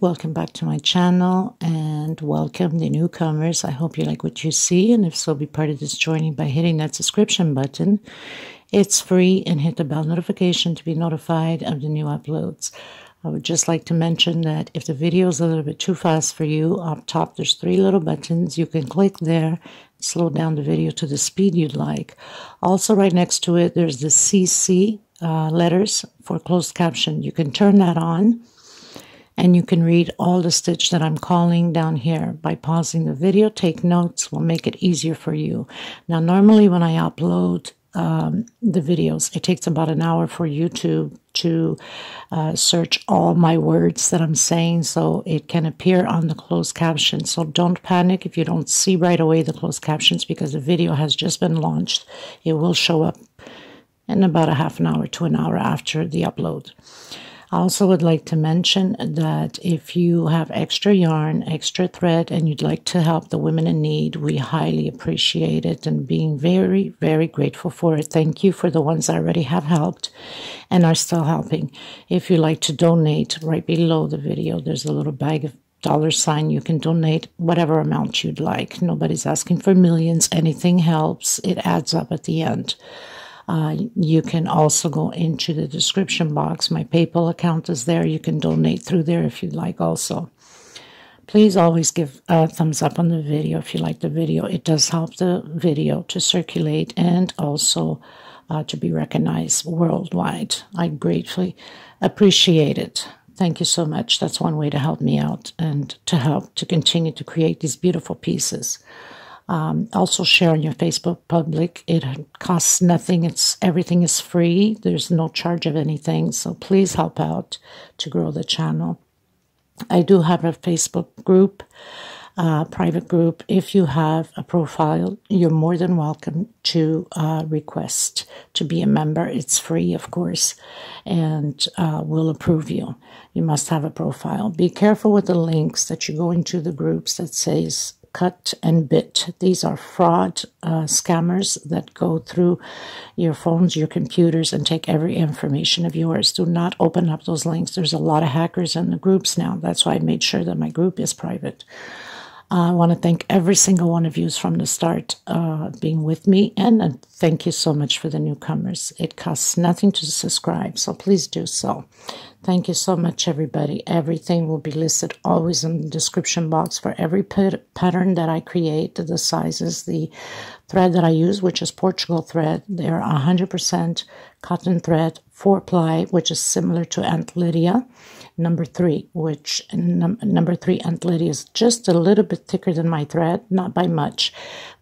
welcome back to my channel and welcome the newcomers. I hope you like what you see, and if so, be part of this journey by hitting that subscription button. It's free, and hit the bell notification to be notified of the new uploads. I would just like to mention that if the video is a little bit too fast for you, up top there's 3 little buttons. You can click there, slow down the video to the speed you'd like. Also, right next to it, there's the CC letters for closed caption. You can turn that on, and you can read all the stitch that I'm calling down here. By pausing the video, take notes, will make it easier for you. Now, normally when I upload the videos, it takes about an hour for YouTube to search all my words that I'm saying, so it can appear on the closed caption. So don't panic if you don't see right away the closed captions, because the video has just been launched. It will show up in about a half an hour to an hour after the upload. I also would like to mention that if you have extra yarn, extra thread, and you'd like to help the women in need, we highly appreciate it and being very, very grateful for it. Thank you for the ones that already have helped and are still helping. If you'd like to donate, right below the video, there's a little bag of $. You can donate whatever amount you'd like. Nobody's asking for millions. Anything helps. It adds up at the end. You can also go into the description box. My PayPal account is there. You can donate through there if you'd like also. Please always give a thumbs up on the video if you like the video. It does help the video to circulate and also to be recognized worldwide. I gratefully appreciate it. Thank you so much. That's one way to help me out and to help to continue to create these beautiful pieces. Also share on your Facebook public. It costs nothing. Everything is free. There's no charge of anything. So please help out to grow the channel. I do have a Facebook group, private group. If you have a profile, you're more than welcome to request to be a member. It's free, of course, and we'll approve you. You must have a profile. Be careful with the links that you go into the groups that says cut and bit. These are fraud scammers that go through your phones, your computers, and take every information of yours. Do not open up those links. There's a lot of hackers in the groups now. That's why I made sure that my group is private. I want to thank every single one of you from the start being with me, and thank you so much for the newcomers. It costs nothing to subscribe, so please do so. Thank you so much, everybody. Everything will be listed always in the description box for every pattern that I create, the sizes, the thread that I use, which is Portugal thread. They're 100% cotton thread, 4-ply, which is similar to Aunt Lydia. Number 3, which number 3 Aunt Lydia is just a little bit thicker than my thread, not by much,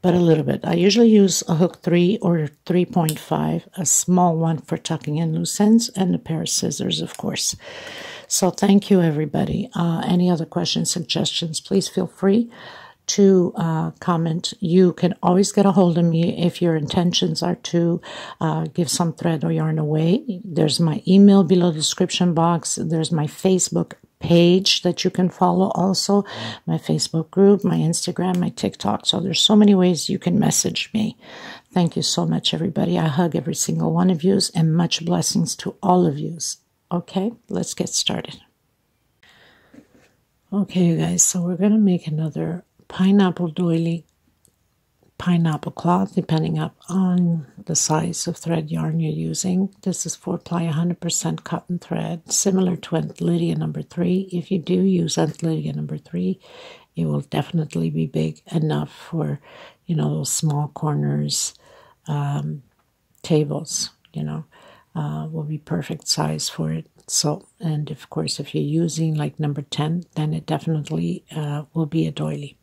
but a little bit. I usually use a hook 3 or 3.5, a small one for tucking in loose ends, and a pair of scissors, of course. So thank you, everybody. Any other questions, suggestions, please feel free to comment. You can always get a hold of me if your intentions are to give some thread or yarn away. There's my email below the description box. There's my Facebook page that you can follow also, my Facebook group, my Instagram, my TikTok. So there's so many ways you can message me. Thank you so much, everybody. I hug every single one of you, and much blessings to all of you. Okay, let's get started. Okay, you guys, so we're going to make another pineapple doily, pineapple cloth, depending on the size of thread yarn you're using. This is 4-ply 100% cotton thread, similar to Aunt Lydia number 3. If you do use Aunt Lydia number 3, it will definitely be big enough for, you know, those small corners, tables, you know, will be perfect size for it. So, and of course, if you're using like number 10, then it definitely will be a doily.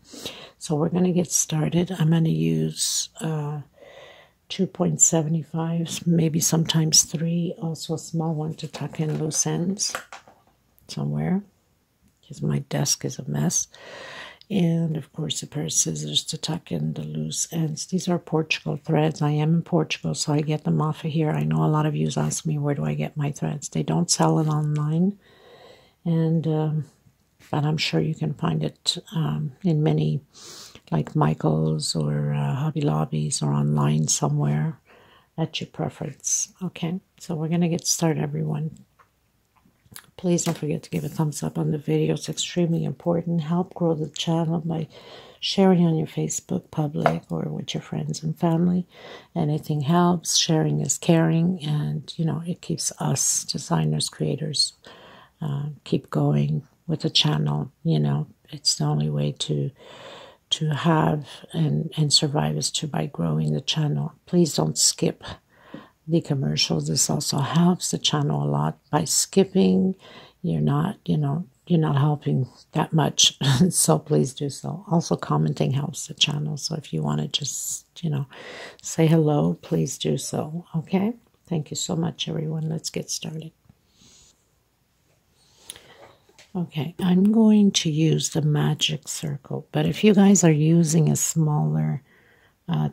So we're going to get started. I'm going to use 2.75s, maybe sometimes 3, also a small one to tuck in loose ends somewhere, because my desk is a mess. And of course, a pair of scissors to tuck in the loose ends. These are Portugal threads. I am in Portugal, so I get them off of here. I know a lot of you ask me, where do I get my threads? They don't sell it online, and but I'm sure you can find it in many, like Michael's or Hobby Lobbies, or online somewhere at your preference. Okay, so we're going to get started, everyone. Please don't forget to give a thumbs up on the video. It's extremely important. Help grow the channel by sharing on your Facebook public or with your friends and family. Anything helps. Sharing is caring, and you know, it keeps us designers, creators, keep going with the channel. You know, it's the only way to have and survive is by growing the channel. Please don't skip the commercials. This also helps the channel a lot. By skipping, you're not helping that much. So please do so. Also, commenting helps the channel. So if you want to just, say hello, please do so. Okay? Thank you so much, everyone. Let's get started. Okay, I'm going to use the magic circle, but if you guys are using a smaller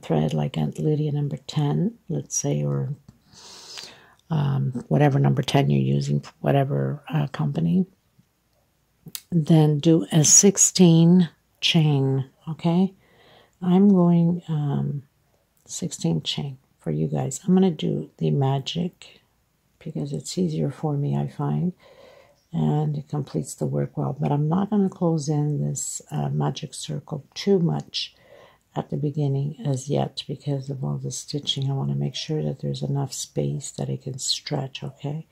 thread like Aunt Lydia number 10, let's say, or whatever number 10 you're using, whatever company, then do a 16 chain, okay? I'm going 16 chain for you guys. I'm going to do the magic because it's easier for me, I find, and it completes the work well. But I'm not going to close in this magic circle too much at the beginning as yet because of all the stitching. I want to make sure that there's enough space that it can stretch, okay?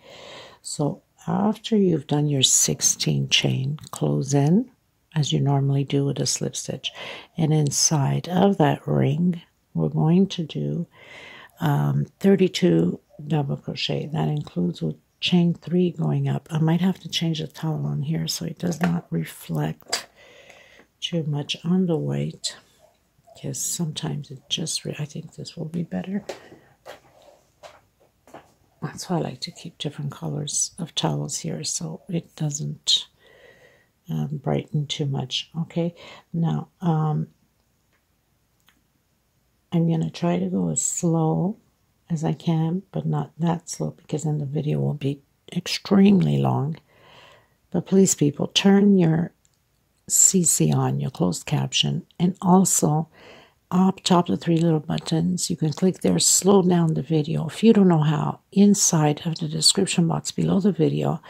So after you've done your 16 chain, close in as you normally do with a slip stitch. And inside of that ring, we're going to do 32 double crochet. That includes with chain 3 going up. I might have to change the towel on here so it does not reflect too much on the white, because sometimes it just, I think this will be better. That's why I like to keep different colors of towels here so it doesn't brighten too much. Okay, now I'm going to try to go as slow as I can, but not that slow because then the video will be extremely long. But please, people, turn your CC on, your closed caption, and also up top the 3 little buttons, you can click there, slow down the video. If you don't know how, inside of the description box below the video,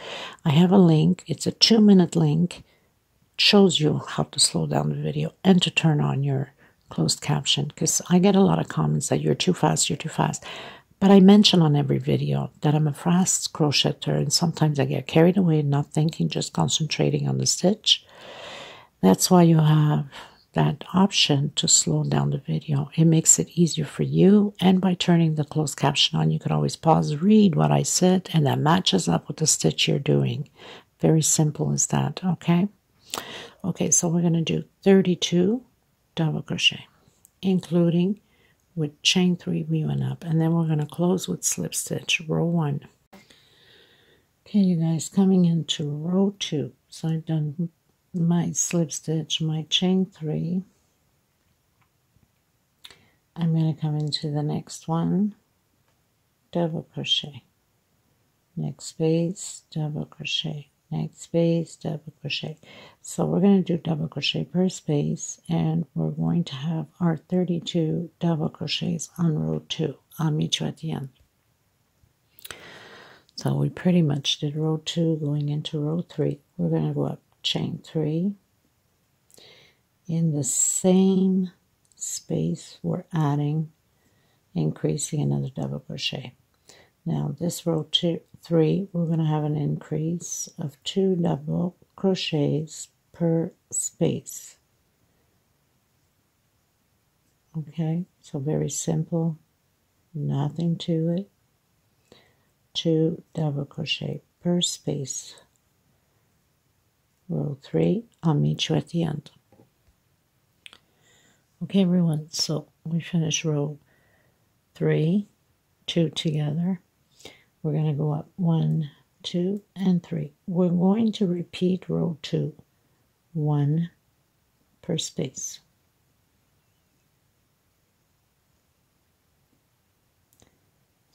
I have a link. It's a 2-minute link. It shows you how to slow down the video and to turn on your closed caption, because I get a lot of comments that you're too fast, you're too fast. But I mention on every video that I'm a fast crocheter, and sometimes I get carried away, not thinking, just concentrating on the stitch. That's why you have that option to slow down the video. It makes it easier for you, and by turning the closed caption on, you can always pause, read what I said, and that matches up with the stitch you're doing. Very simple as that, okay? Okay, so we're going to do 32 double crochet, including with chain 3 we went up, and then we're going to close with slip stitch, row 1. Okay, you guys, coming into row 2. So I've done my slip stitch, my chain 3. I'm going to come into the next one, double crochet, next space, double crochet, next space, double crochet. So we're going to do double crochet per space, and we're going to have our 32 double crochets on row 2. I'll meet you at the end. So we pretty much did row 2 going into row 3. We're going to go up chain 3 in the same space. We're adding, increasing another double crochet. Now this row 3, we're going to have an increase of 2 double crochets per space. Okay, so very simple, nothing to it. 2 double crochet per space. Row 3, I'll meet you at the end. Okay, everyone, so we finished row 3, 2 together. We're going to go up 1, 2, and 3. We're going to repeat row 2, 1 per space.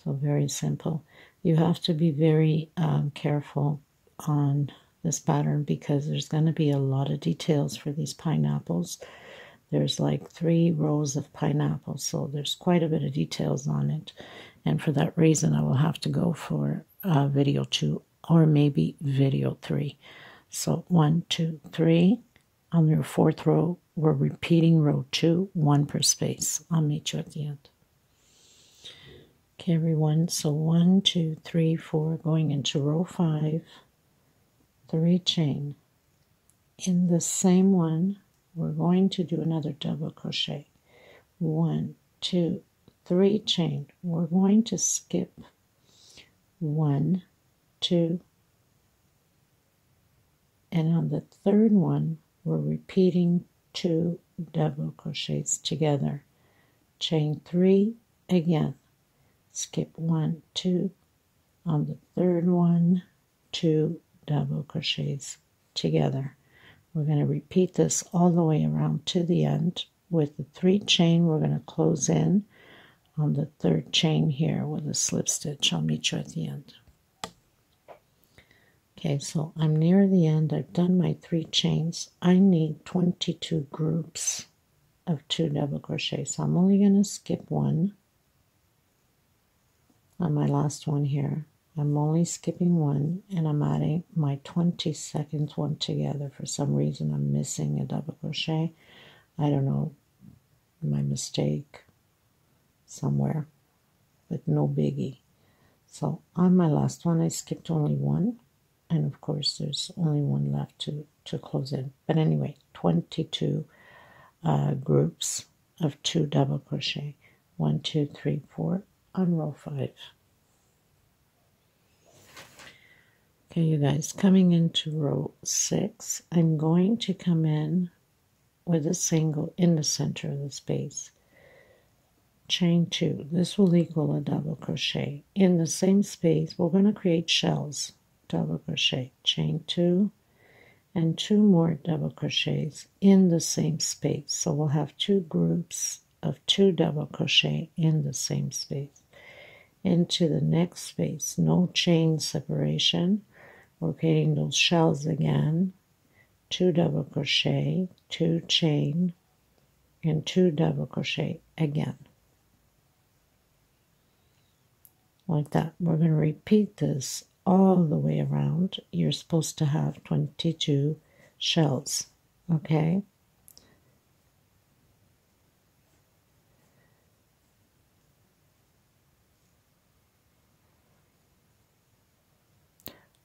So very simple. You have to be very careful on this pattern because there's going to be a lot of details for these pineapples. There's like 3 rows of pineapples, so there's quite a bit of details on it. And for that reason, I will have to go for video 2 or maybe video 3. So 1, 2, 3. On your 4th row, we're repeating row 2, 1 per space. I'll meet you at the end. Okay, everyone, so 1, 2, 3, 4, going into row 5, 3 chain. In the same one, we're going to do another double crochet. 1, 2, 3 chain. We're going to skip 1, 2, and on the 3rd one, we're repeating 2 double crochets together. Chain 3 again. Skip 1, 2, on the 3rd one, 2 double crochets together. We're going to repeat this all the way around to the end. With the 3 chain, we're going to close in on the 3rd chain here with a slip stitch. I'll meet you at the end. Okay, so I'm near the end. I've done my 3 chains. I need 22 groups of 2 double crochets. So I'm only going to skip 1 on my last one here. I'm only skipping 1, and I'm adding my 22nd one together. For some reason, I'm missing a double crochet. I don't know, my mistake somewhere, but no biggie. So on my last one, I skipped only 1, and of course, there's only 1 left to close in. But anyway, 22 groups of 2 double crochet. 1, 2, 3, 4 on row 5. Okay, you guys, coming into row 6, I'm going to come in with a single in the center of the space. Chain 2. This will equal a double crochet. In the same space, we're going to create shells. Double crochet, chain 2, and 2 more double crochets in the same space. So we'll have 2 groups of 2 double crochet in the same space. Into the next space, no chain separation. We're creating those shells again. 2 double crochet, 2 chain, and 2 double crochet again. Like that. We're going to repeat this all the way around. You're supposed to have 22 shells, okay?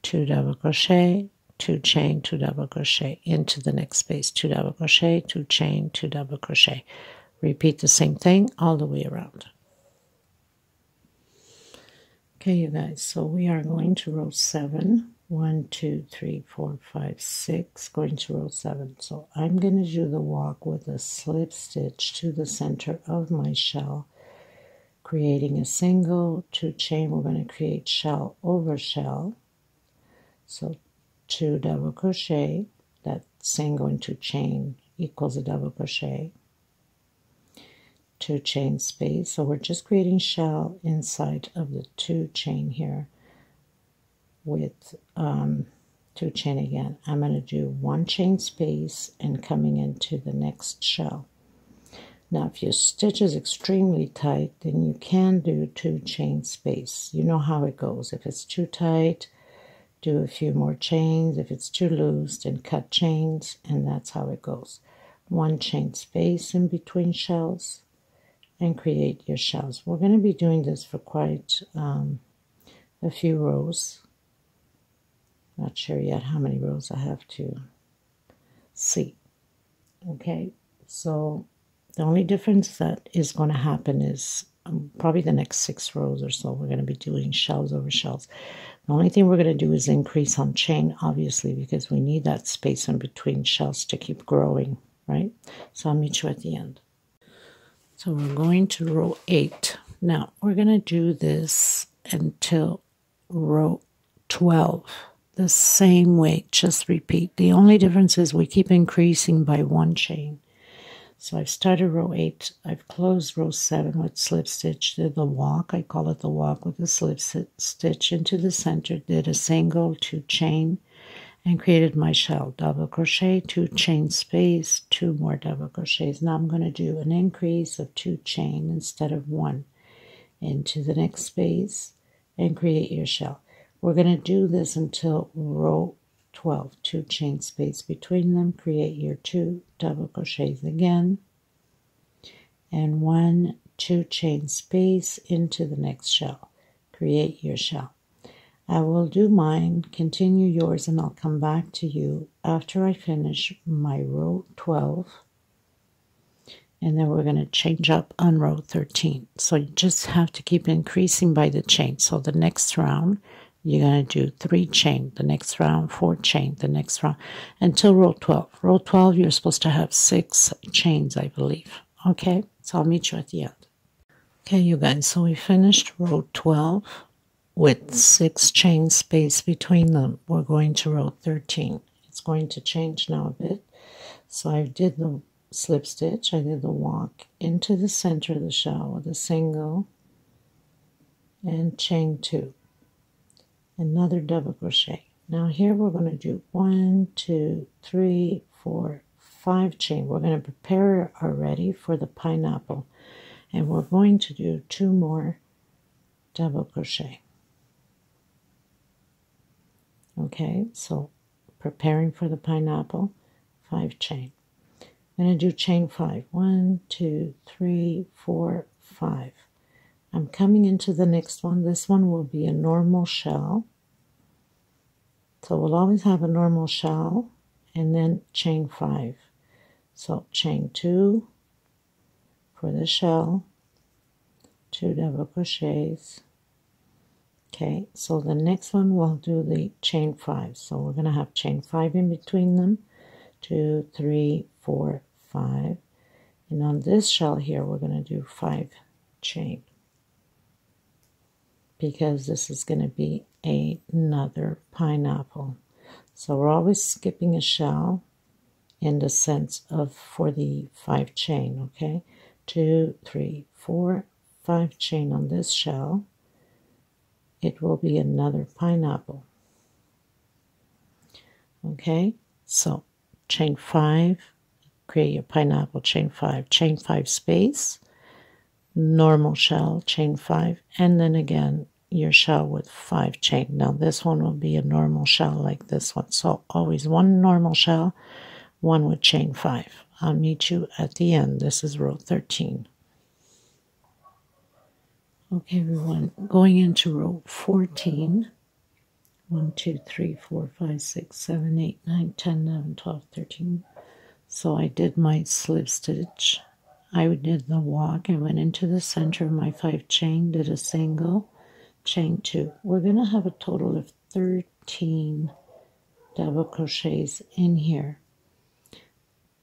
Two double crochet, 2 chain, 2 double crochet into the next space. 2 double crochet, 2 chain, 2 double crochet. Repeat the same thing all the way around. Okay, you guys, so we are going to row 7. 1, 2, 3, 4, 5, 6, going to row 7. So I'm going to do the walk with a slip stitch to the center of my shell, creating a single, 2 chain. We're going to create shell over shell. So 2 double crochet, that single and 2 chain equals a double crochet. 2 chain space, so we're just creating shell inside of the 2 chain here with 2 chain again. I'm going to do 1 chain space and coming into the next shell. Now if your stitch is extremely tight, then you can do 2 chain space. You know how it goes. If it's too tight, do a few more chains. If it's too loose, then cut chains, and that's how it goes. 1 chain space in between shells and create your shells. We're going to be doing this for quite a few rows. Not sure yet how many rows I have to see. Okay, so the only difference that is going to happen is probably the next 6 rows or so, we're going to be doing shells over shells. The only thing we're going to do is increase on chain, obviously, because we need that space in between shells to keep growing, right? So I'll meet you at the end. So we're going to row 8. Now, we're going to do this until row 12. The same way, just repeat. The only difference is we keep increasing by 1 chain. So I've started row 8. I've closed row 7 with slip stitch. Did the walk. I call it the walk with a slip stitch into the center. Did a single, 2 chain, and created my shell. Double crochet, 2 chain space, 2 more double crochets. Now I'm going to do an increase of 2 chain instead of 1 into the next space and create your shell. We're going to do this until row 12, 2 chain space between them, create your 2 double crochets again, and 1, 2 chain space into the next shell, create your shell. I will do mine, continue yours, and I'll come back to you after I finish my row 12, and then we're going to change up on row 13. So you just have to keep increasing by the chain. So the next round you're going to do 3 chain, the next round 4 chain, the next round until row 12. Row 12 you're supposed to have 6 chains, I believe. Okay, so I'll meet you at the end. Okay, you guys, so we finished row 12 with 6 chain space between them. We're going to row 13. It's going to change now a bit. So I did the slip stitch, I did the walk into the center of the shell with a single and chain 2, another double crochet. Now here we're going to do 1, 2, 3, 4, 5 chain. We're going to prepare already for the pineapple, and we're going to do 2 more double crochet. Okay, so preparing for the pineapple, 5 chain. I'm going to do chain 5. 1, 2, 3, 4, 5. I'm coming into the next one. This one will be a normal shell. So we'll always have a normal shell and then chain 5. So chain 2 for the shell, 2 double crochets. Okay, so the next one we'll do the chain 5. So we're going to have chain 5 in between them. 2, 3, 4, 5. And on this shell here, we're going to do 5 chain, because this is going to be another pineapple. So we're always skipping a shell in the sense of for the 5 chain, okay? 2, 3, 4, 5 chain on this shell. It will be another pineapple. Okay, so chain 5, create your pineapple, chain 5 space, normal shell, chain 5, and then again your shell with 5 chain. Now this one will be a normal shell like this one. So always 1 normal shell, 1 with chain 5. I'll meet you at the end. This is row 13. Okay, everyone, going into row 14. 1, 2, 3, 4, 5, 6, 7, 8, 9, 10, 11, 12, 13. So I did my slip stitch. I did the walk. I went into the center of my 5 chain, did a single, chain 2. We're going to have a total of 13 double crochets in here.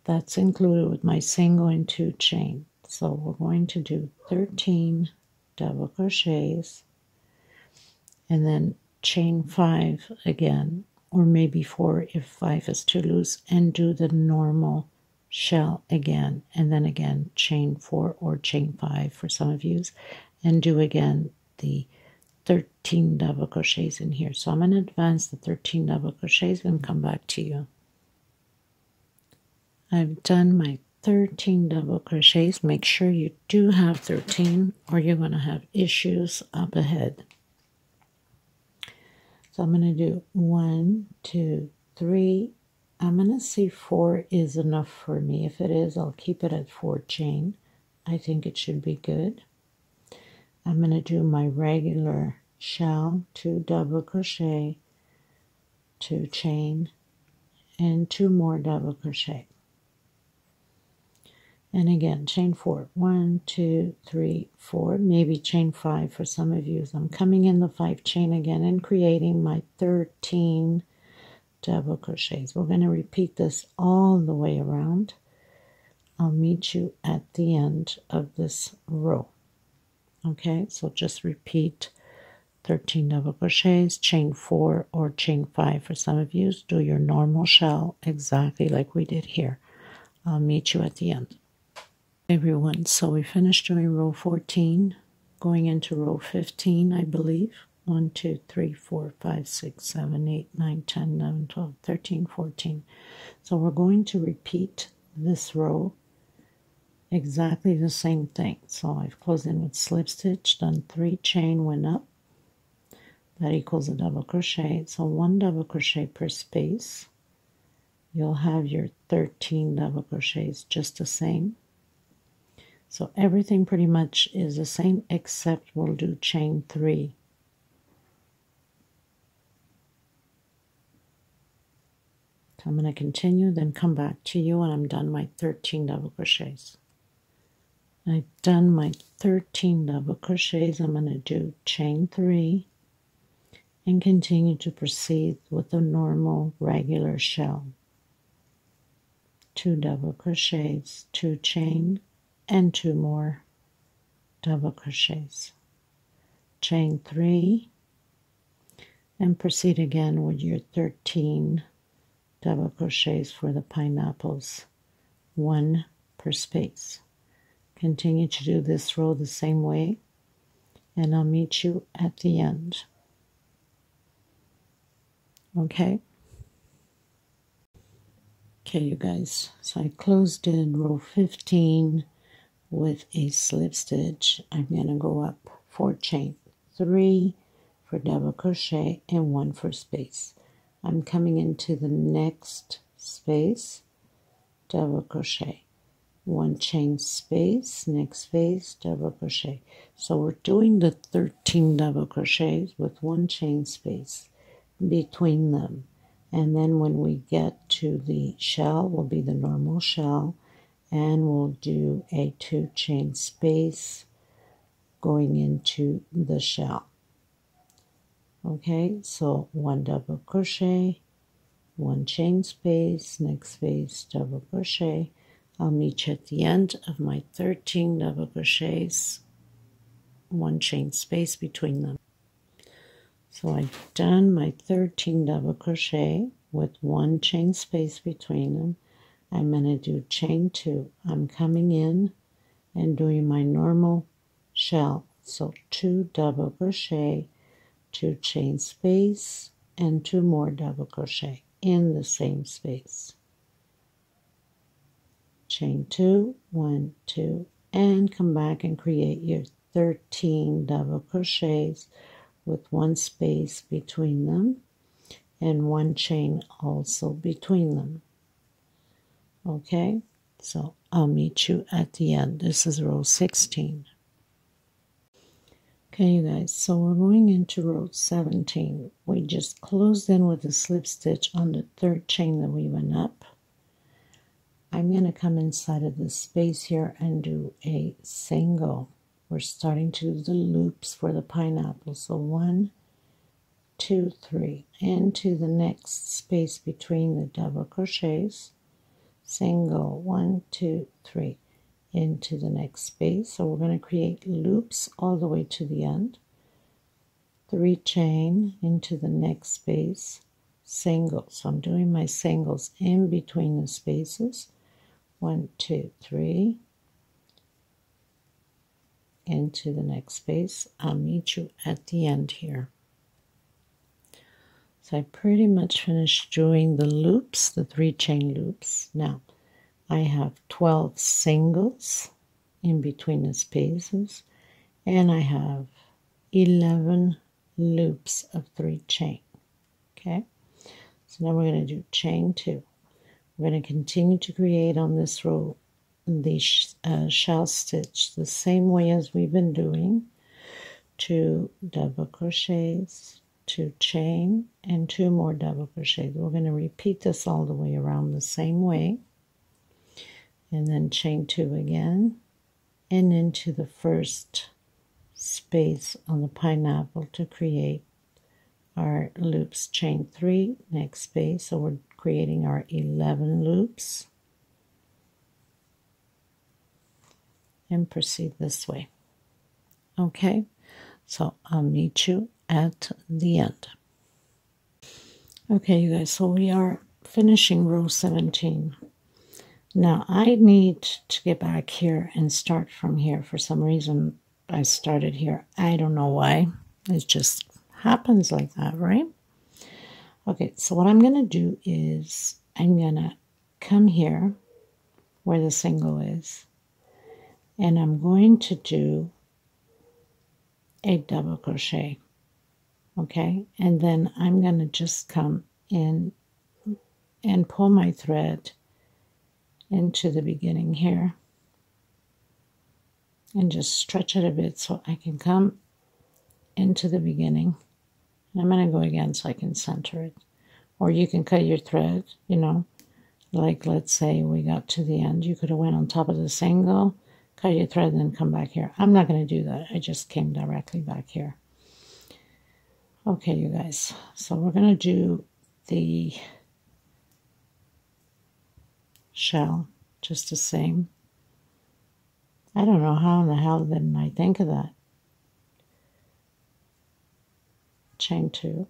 That's included with my single and 2 chain. So we're going to do 13 double crochets and then chain 5 again, or maybe 4 if 5 is too loose, and do the normal shell again, and then again chain 4 or chain 5 for some of you, and do again the 13 double crochets in here. So I'm going to advance the 13 double crochets and come back to you. I've done my 13 double crochets. Make sure you do have 13 or you're going to have issues up ahead. So I'm going to do 1, 2, 3. I'm going to see 4 is enough for me. If it is, I'll keep it at 4 chain. I think it should be good. I'm going to do my regular shell, 2 double crochet, 2 chain, and 2 more double crochet. And again, chain 4. 1, 2, 3, 4. Maybe chain 5 for some of you. So I'm coming in the 5 chain again and creating my 13 double crochets. We're going to repeat this all the way around. I'll meet you at the end of this row. Okay, so just repeat 13 double crochets, chain 4 or chain 5 for some of you. Do your normal shell exactly like we did here. I'll meet you at the end. Everyone, so we finished doing row 14, going into row 15, I believe. 1, 2, 3, 4, 5, 6, 7, 8, 9, 10, 11, 12, 13, 14. So we're going to repeat this row exactly the same thing. So I've closed in with slip stitch, done 3 chain, went up. that equals a double crochet. So 1 double crochet per space. You'll have your 13 double crochets just the same. So everything pretty much is the same, except we'll do chain 3. So I'm going to continue, then come back to you when I'm done my 13 double crochets. I've done my 13 double crochets. I'm going to do chain 3 and continue to proceed with the normal regular shell. 2 double crochets, 2 chain, and 2 more double crochets. Chain 3 and proceed again with your 13 double crochets for the pineapples, 1 per space. Continue to do this row the same way, and I'll meet you at the end. Okay? Okay, you guys, so I closed in row 15 with a slip stitch. I'm going to go up 4 chain, 3 for double crochet and 1 for space. I'm coming into the next space, double crochet, 1 chain space, next space, double crochet. So we're doing the 13 double crochets with 1 chain space between them. And then when we get to the shell, will be the normal shell, and we'll do a 2 chain space going into the shell. Okay, so 1 double crochet, 1 chain space, next space, double crochet. I'll meet you at the end of my 13 double crochets, 1 chain space between them. So I've done my 13 double crochet with 1 chain space between them. I'm going to do chain 2. I'm coming in and doing my normal shell. So 2 double crochet, 2 chain space, and 2 more double crochet in the same space. Chain 2, 1, 2, and come back and create your 13 double crochets with 1 space between them and 1 chain also between them. Okay, so I'll meet you at the end. This is row 16. Okay, you guys, so we're going into row 17. We just closed in with a slip stitch on the 3rd chain that we went up. I'm going to come inside of this space here and do a single. We're starting to do the loops for the pineapple. So 1, 2, 3, into the next space between the double crochets. Single, 1, 2, 3, into the next space. So we're going to create loops all the way to the end. 3 chain into the next space. Single. So I'm doing my singles in between the spaces. 1, 2, 3. Into the next space. I'll meet you at the end here. So I pretty much finished doing the loops, the 3 chain loops. Now I have 12 singles in between the spaces, and I have 11 loops of 3 chain. Okay, so now we're going to do chain 2. We're going to continue to create on this row the shell stitch the same way as we've been doing. 2 double crochets, 2 chain, and 2 more double crochets. We're going to repeat this all the way around the same way, and then chain 2 again, and into the first space on the pineapple to create our loops. Chain 3, next space, so we're creating our 11 loops, and proceed this way. Okay, so I'll meet you at the end. Okay, you guys, so we are finishing row 17. Now I need to get back here and start from here. For some reason I started here. I don't know why. It just happens like that, right? Okay, so what I'm going to do is I'm going to come here where the single is, and I'm going to do a double crochet Okay, and then I'm going to just come in and pull my thread into the beginning here and just stretch it a bit so I can come into the beginning. And I'm going to go again so I can center it. Or you can cut your thread, you know, like let's say we got to the end. You could have went on top of the single, cut your thread, and then come back here. I'm not going to do that. I just came directly back here. Okay, you guys. So we're going to do the shell just the same. I don't know how in the hell didn't I think of that. Chain 2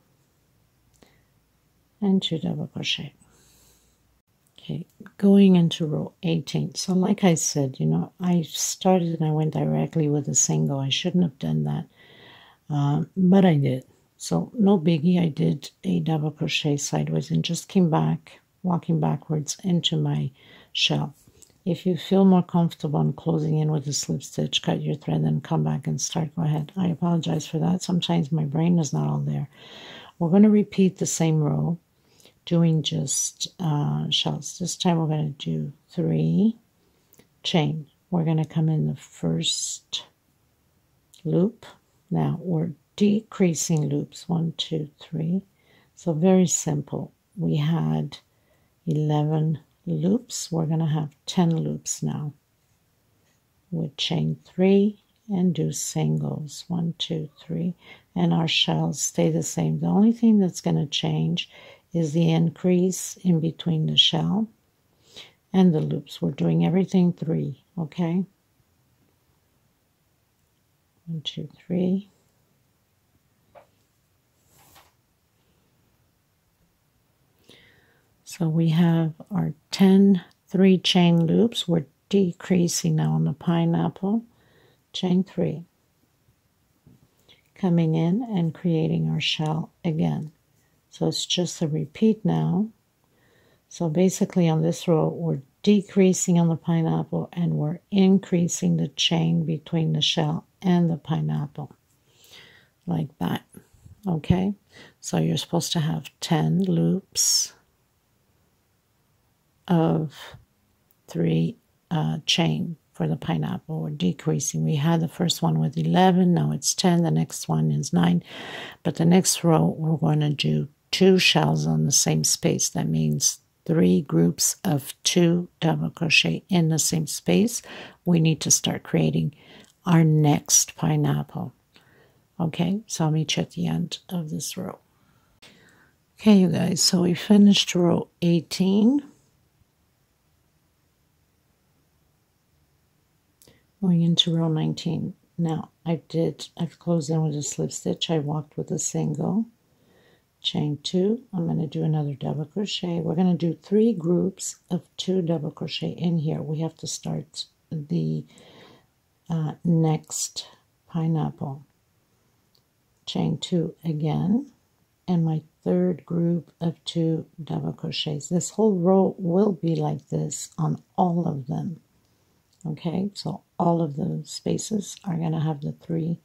and 2 double crochet. Okay, going into row 18. So like I said, you know, I started and I went directly with a single. I shouldn't have done that, but I did. So no biggie, I did a double crochet sideways and just came back, walking backwards into my shell. If you feel more comfortable in closing in with a slip stitch, cut your thread and come back and start, go ahead. I apologize for that. Sometimes my brain is not all there. We're going to repeat the same row, doing just shells. This time we're going to do 3 chain. We're going to come in the first loop. Now we're decreasing loops, 1, 2, 3. So very simple. We had 11 loops. We're going to have 10 loops now with chain 3 and do singles, 1, 2, 3, and our shells stay the same. The only thing that's going to change is the increase in between the shell and the loops. We're doing everything 3, okay? 1, 2, 3. So we have our 10 3-chain loops. We're decreasing now on the pineapple. Chain 3. Coming in and creating our shell again. So it's just a repeat now. So basically on this row, we're decreasing on the pineapple and we're increasing the chain between the shell and the pineapple. Like that. Okay? So you're supposed to have 10 loops of 3 chain for the pineapple. We're decreasing. We had the first one with 11, now it's 10, the next one is 9, but the next row we're going to do 2 shells on the same space. That means 3 groups of 2 double crochet in the same space. We need to start creating our next pineapple. Okay, so I'll meet you at the end of this row. Okay, you guys, so we finished row 18. Going into row 19. Now I've closed in with a slip stitch. I walked with a single, chain 2. I'm going to do another double crochet. We're going to do 3 groups of 2 double crochet in here. We have to start the next pineapple. Chain 2 again, and my third group of 2 double crochets. This whole row will be like this on all of them. Okay, so all of the spaces are going to have the 3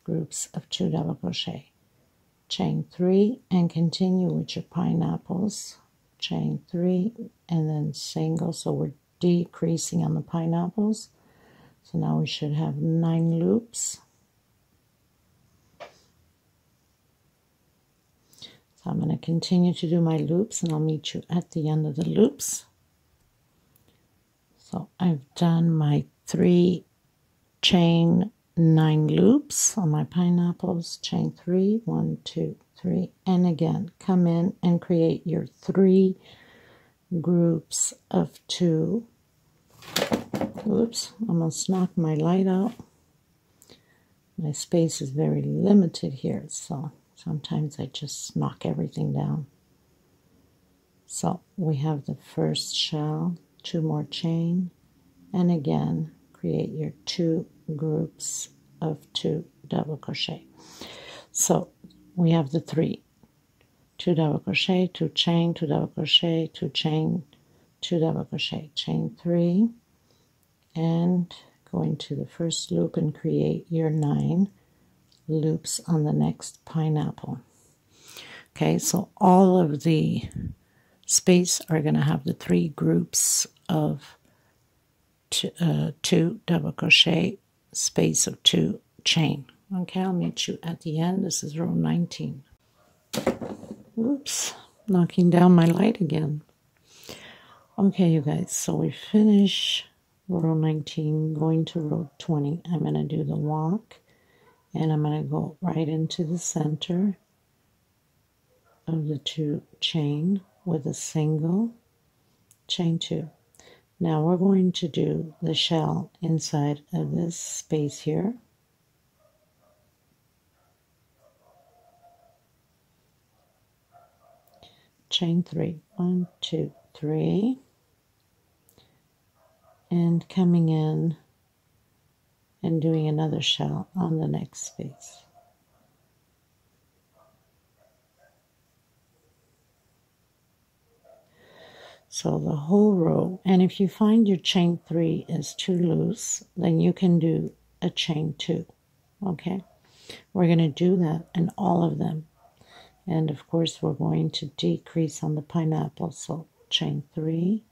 groups of 2 double crochet. Chain 3 and continue with your pineapples. Chain 3 and then single. So we're decreasing on the pineapples. So now we should have 9 loops. So I'm going to continue to do my loops and I'll meet you at the end of the loops. So I've done my 3 chain 9 loops on my pineapples, chain 3, 1, 2, 3, and again come in and create your 3 groups of 2. Oops, almost knocked my light out. My space is very limited here, so sometimes I just knock everything down. So we have the first shell, 2 more chain, and again create your 2 groups of 2 double crochet. So we have the 3, 2 double crochet, 2 chain, 2 double crochet, 2 chain, 2 double crochet, chain 3, and go into the first loop and create your 9 loops on the next pineapple. Okay, so all of the space are going to have the 3 groups of 2 double crochet, space of 2 chain. Okay, I'll meet you at the end. This is row 19. Oops, knocking down my light again. Okay, you guys, so we finish row 19, going to row 20. I'm going to do the walk, and I'm going to go right into the center of the 2 chain with a single, chain 2. Now we're going to do the shell inside of this space here. Chain 3, 1, 2, 3, and coming in and doing another shell on the next space. So the whole row, and if you find your chain 3 is too loose, then you can do a chain 2. Okay, we're going to do that in all of them. And of course we're going to decrease on the pineapple, so chain 3.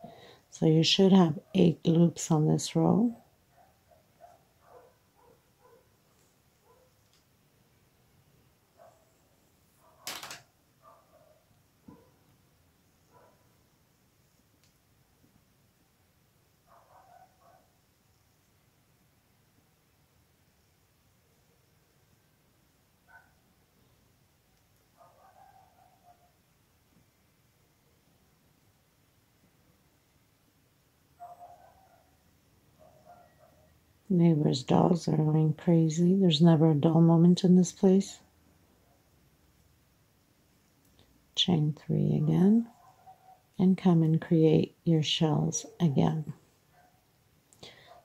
So you should have 8 loops on this row. Neighbors' dogs are going crazy. There's never a dull moment in this place. Chain 3 again, and come and create your shells again.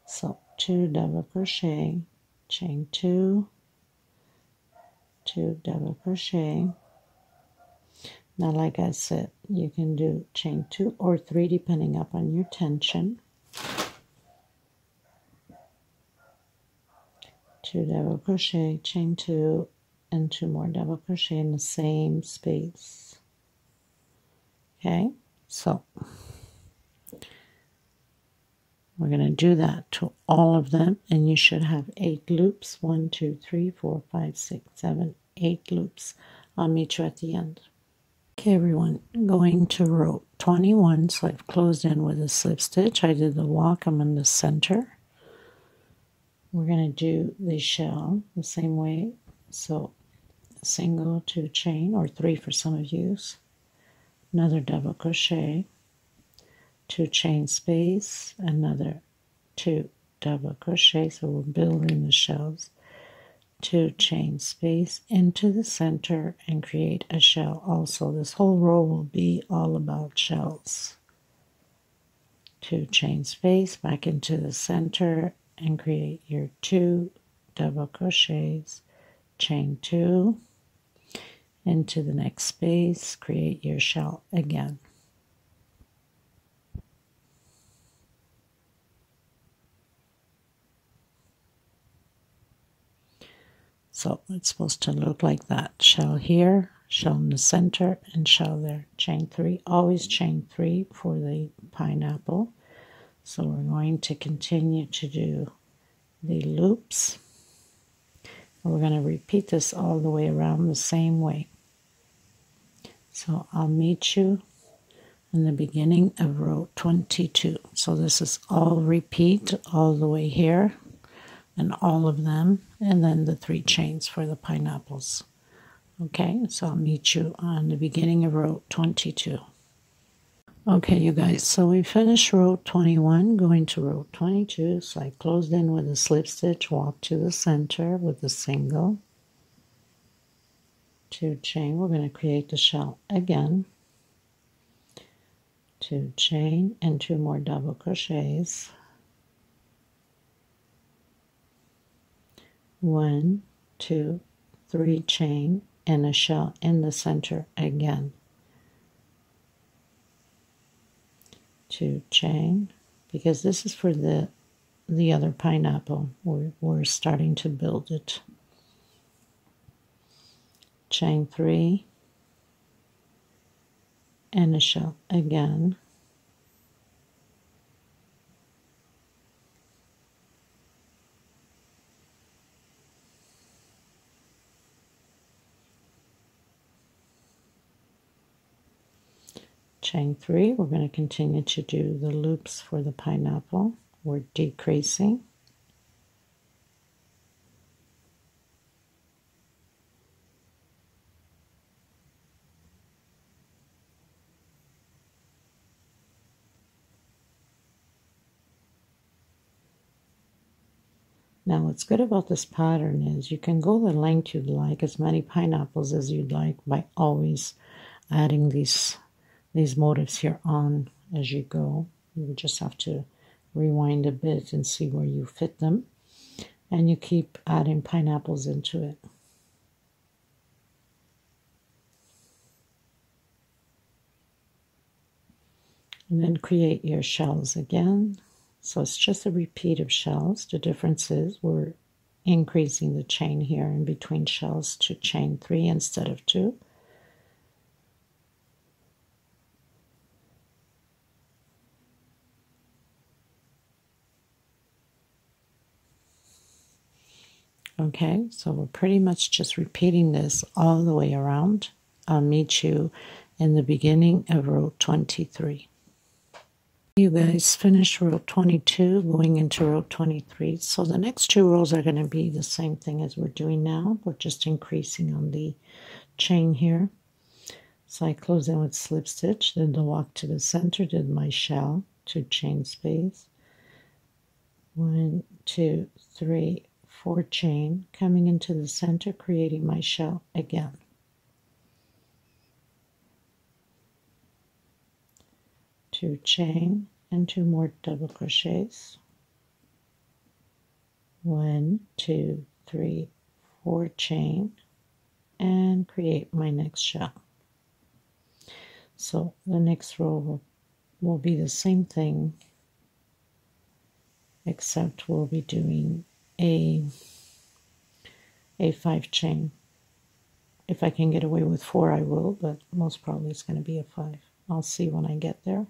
So 2 double crochet, chain 2, 2 double crochet. Now, like I said, you can do chain 2 or 3 depending upon your tension. 2 double crochet, chain 2, and 2 more double crochet in the same space. Okay, so we're going to do that to all of them, and you should have 8 loops. 1, 2, 3, 4, 5, 6, 7, 8 loops. I'll meet you at the end. Okay, everyone, going to row 21. So I've closed in with a slip stitch. I did the walk. I'm in the center. We're going to do the shell the same way. So single, 2 chain, or 3 for some of you. Another double crochet, 2 chain space, another 2 double crochet. So we're building the shells. 2 chain space into the center and create a shell. Also, this whole row will be all about shells. 2 chain space back into the center and create your 2 double crochets, chain 2 into the next space, create your shell again. So it's supposed to look like that. Shell here, shell in the center, and shell there. Chain 3, always chain 3 for the pineapple. So we're going to continue to do the loops. We're going to repeat this all the way around the same way. So I'll meet you in the beginning of row 22. So this is all repeat all the way here, and all of them, and then the 3 chains for the pineapples. Okay, so I'll meet you on the beginning of row 22. Okay, you guys, so we finished row 21, going to row 22. So I closed in with a slip stitch, walk to the center with a single, 2 chain. We're going to create the shell again, 2 chain, and 2 more double crochets. 1, 2, 3 chain, and a shell in the center again. 2 chain, because this is for the other pineapple. We're starting to build it. chain 3, and a shell again, chain 3. We're going to continue to do the loops for the pineapple. We're decreasing. Now what's good about this pattern is you can go the length you'd like, as many pineapples as you'd like, by always adding these motifs here on as you go. You just have to rewind a bit and see where you fit them, and you keep adding pineapples into it. And then create your shells again. So it's just a repeat of shells. The difference is we're increasing the chain here in between shells to chain 3 instead of 2. Okay, so we're pretty much just repeating this all the way around. I'll meet you in the beginning of row 23. You guys finished row 22, going into row 23. So the next 2 rows are going to be the same thing as we're doing now. We're just increasing on the chain here. So I close in with slip stitch, then the walk to the center, did my shell, 2 chain space, 1, 2, 3, 4 chain, coming into the center, creating my shell again. Two chain and 2 more double crochets. 1, 2, 3, 4 chain, and create my next shell. So the next row will be the same thing, except we'll be doing a 5 chain. If I can get away with 4, I will, but most probably it's going to be a 5. I'll see when I get there.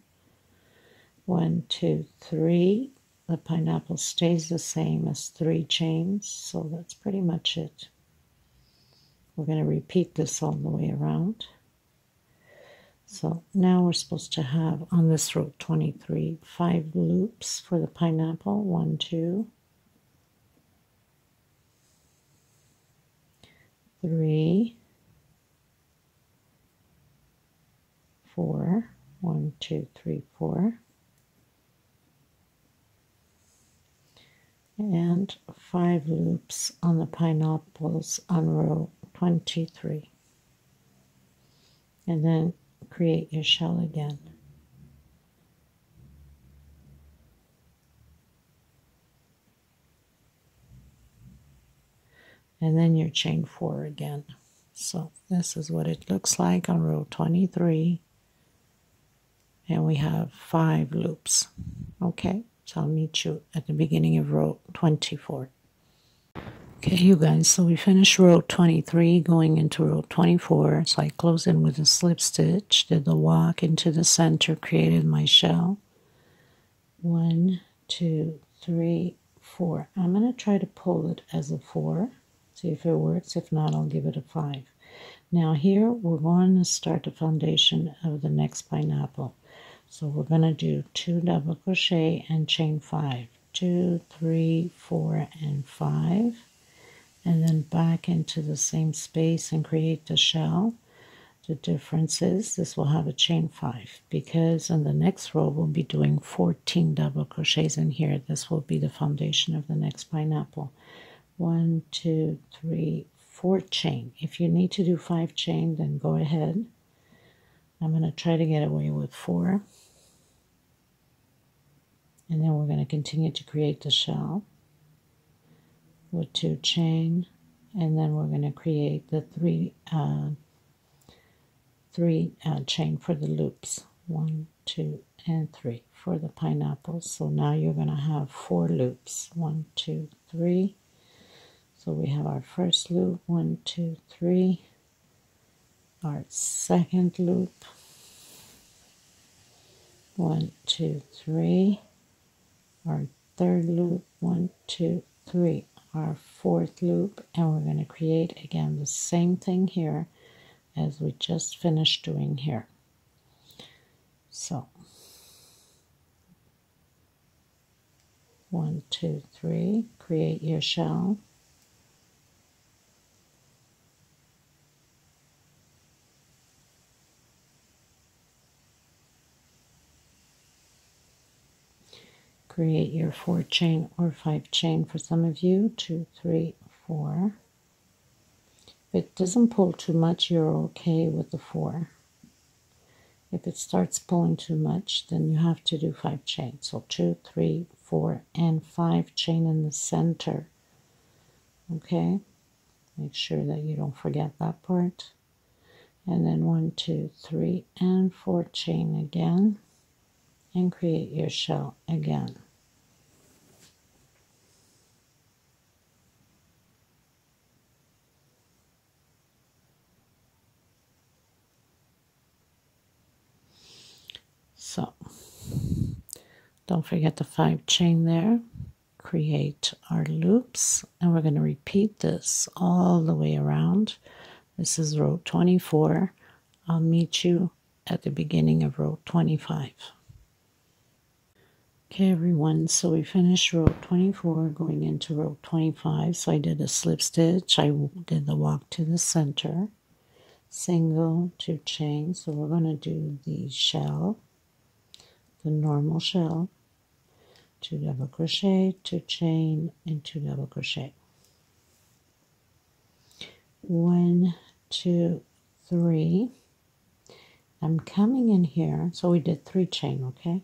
1, 2, 3. The pineapple stays the same as 3 chains, so that's pretty much it. We're going to repeat this all the way around. So now we're supposed to have on this row 23 5 loops for the pineapple. 1, 2, 3, 4. 1, 2, 3, 4. And 5 loops on the pineapples on row 23. And then create your shell again. And then your chain 4 again. So this is what it looks like on row 23. And we have 5 loops. Okay, so I'll meet you at the beginning of row 24. Okay, you guys, so we finished row 23, going into row 24. So I closed in with a slip stitch, did the walk into the center, created my shell. 1, 2, 3, 4. I'm going to try to pull it as a 4, see if it works. If not, I'll give it a 5. Now here, we're going to start the foundation of the next pineapple. So we're going to do 2 double crochet and chain 5. 2, 3, 4, and 5. And then back into the same space and create the shell. The difference is this will have a chain 5, because in the next row we'll be doing 14 double crochets in here. This will be the foundation of the next pineapple. 1, 2, 3, 4 chain. If you need to do 5 chain, then go ahead. I'm going to try to get away with 4. And then we're going to continue to create the shell with 2 chain, and then we're going to create the 3 chain for the loops. 1, 2, and 3 for the pineapples. So now you're going to have 4 loops. 1, 2, 3. So we have our first loop, 1, 2, 3, our second loop, 1, 2, 3, our third loop, 1, 2, 3, our fourth loop, and we're going to create again the same thing here as we just finished doing here. So 1, 2, 3, create your shell. Create your 4 chain or 5 chain for some of you, 2, 3, 4. If it doesn't pull too much, you're okay with the 4. If it starts pulling too much, then you have to do 5 chains. So 2, 3, 4, and 5 chain in the center. Okay? Make sure that you don't forget that part. And then 1, 2, 3, and 4 chain again. And create your shell again. So, don't forget the 5 chain there. Create our loops, and we're going to repeat this all the way around. This is row 24. I'll meet you at the beginning of row 25. Okay, everyone, so we finished row 24 going into row 25. So I did a slip stitch, I did the walk to the center, single, 2 chains. So we're going to do the shell, the normal shell, 2 double crochet, 2 chain, and 2 double crochet. 1, 2, 3. I'm coming in here, so we did 3 chain, okay?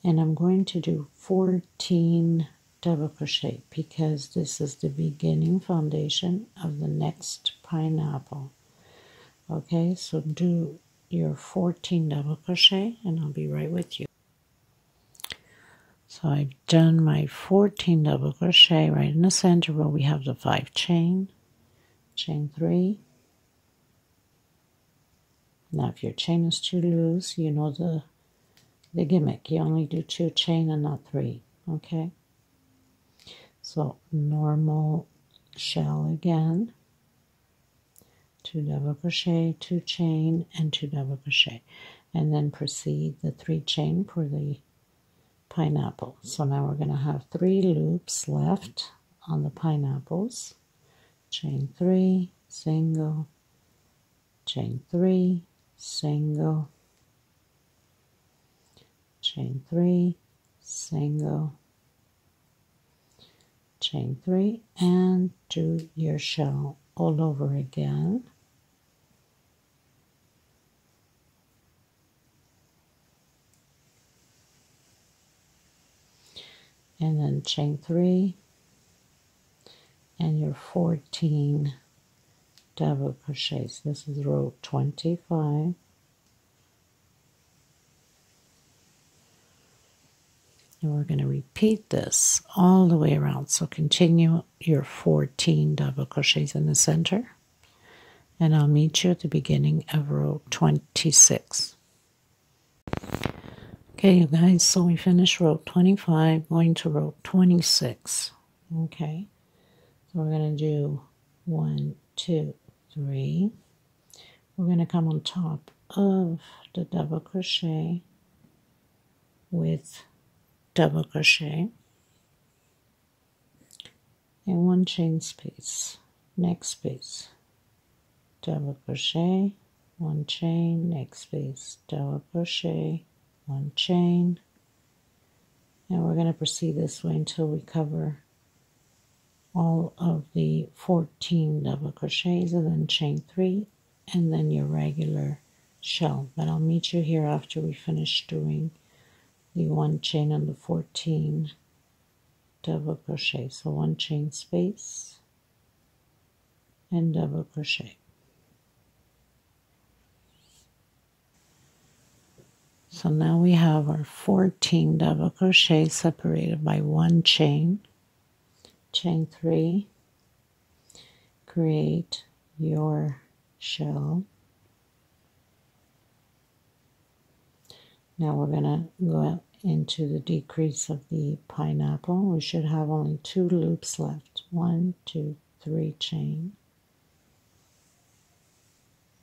And I'm going to do 14 double crochet because this is the beginning foundation of the next pineapple. Okay, so do your 14 double crochet and I'll be right with you. So I've done my 14 double crochet right in the center where we have the 5 chain, chain 3. Now if your chain is too loose, you know the gimmick. You only do 2 chain and not 3, okay? So normal shell again, 2 double crochet, 2 chain, and 2 double crochet. And then proceed the 3 chain for the pineapple. So now we're going to have 3 loops left on the pineapples. Chain 3, single, chain 3, single, chain 3, single, chain 3, and do your shell all over again. And then chain 3 and your 14 double crochets. This is row 25. And we're going to repeat this all the way around. So continue your 14 double crochets in the center. And I'll meet you at the beginning of row 26. Okay, you guys, so we finished row 25, going to row 26. Okay, so we're going to do 1, 2, 3. We're going to come on top of the double crochet with double crochet and 1 chain space, next space, double crochet, 1 chain, next space, double crochet, 1 chain, and we're going to proceed this way until we cover all of the 14 double crochets, and then chain 3 and then your regular shell. But I'll meet you here after we finish doing the 1 chain and the 14 double crochet. So 1 chain space and double crochet. So now we have our 14 double crochet separated by 1 chain, chain 3, create your shell, Now we're going to go into the decrease of the pineapple. We should have only 2 loops left. 1, 2, 3 chain.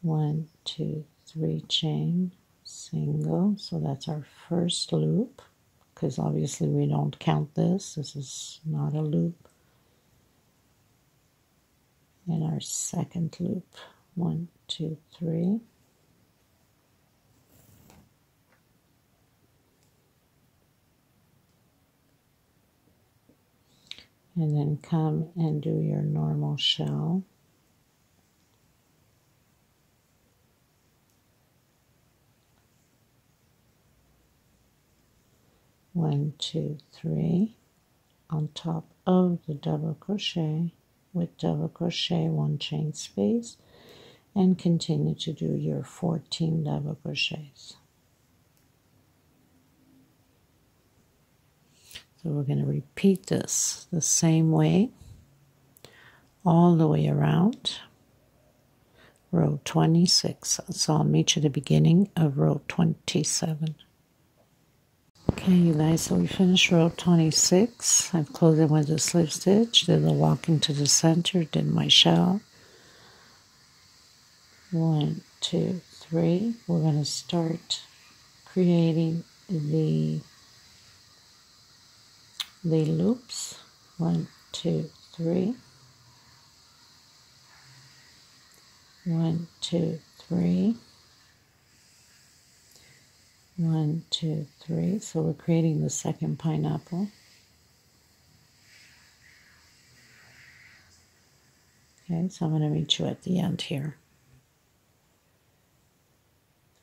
1, 2, 3 chain, single. So that's our first loop, because obviously we don't count this. This is not a loop. And our second loop. 1, 2, 3. And then come and do your normal shell. One, 2, 3 on top of the double crochet with double crochet 1 chain space, and continue to do your 14 double crochets. So we're going to repeat this the same way all the way around row 26. So I'll meet you at the beginning of row 27. Okay, you guys, so we finished row 26. I've closed it with a slip stitch, did the walk into the center, did my shell. 1, 2, 3. We're going to start creating the loops. 1, 2, 3. 1, 2, 3. 1, 2, 3. So we're creating the second pineapple. Okay, so I'm going to meet you at the end here.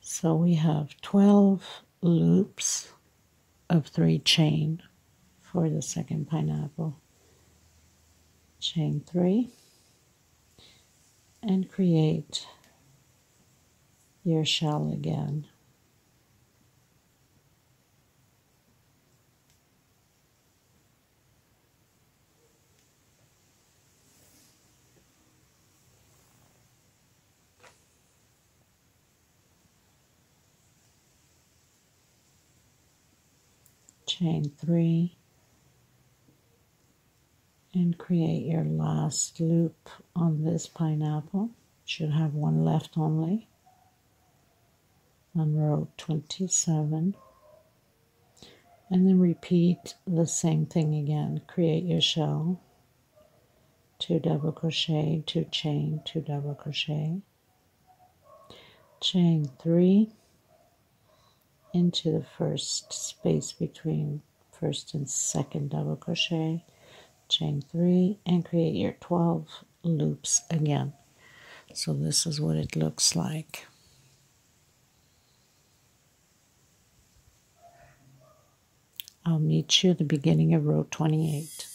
So we have 12 loops of 3 chain for the second pineapple. Chain 3 and create your shell again. Chain 3 and create your last loop on this pineapple. Should have 1 left only on row 27, and then repeat the same thing again. Create your shell, 2 double crochet, 2 chain, 2 double crochet, chain 3 into the first space between first and second double crochet, chain 3, and create your 12 loops again. So this is what it looks like. I'll meet you at the beginning of row 28.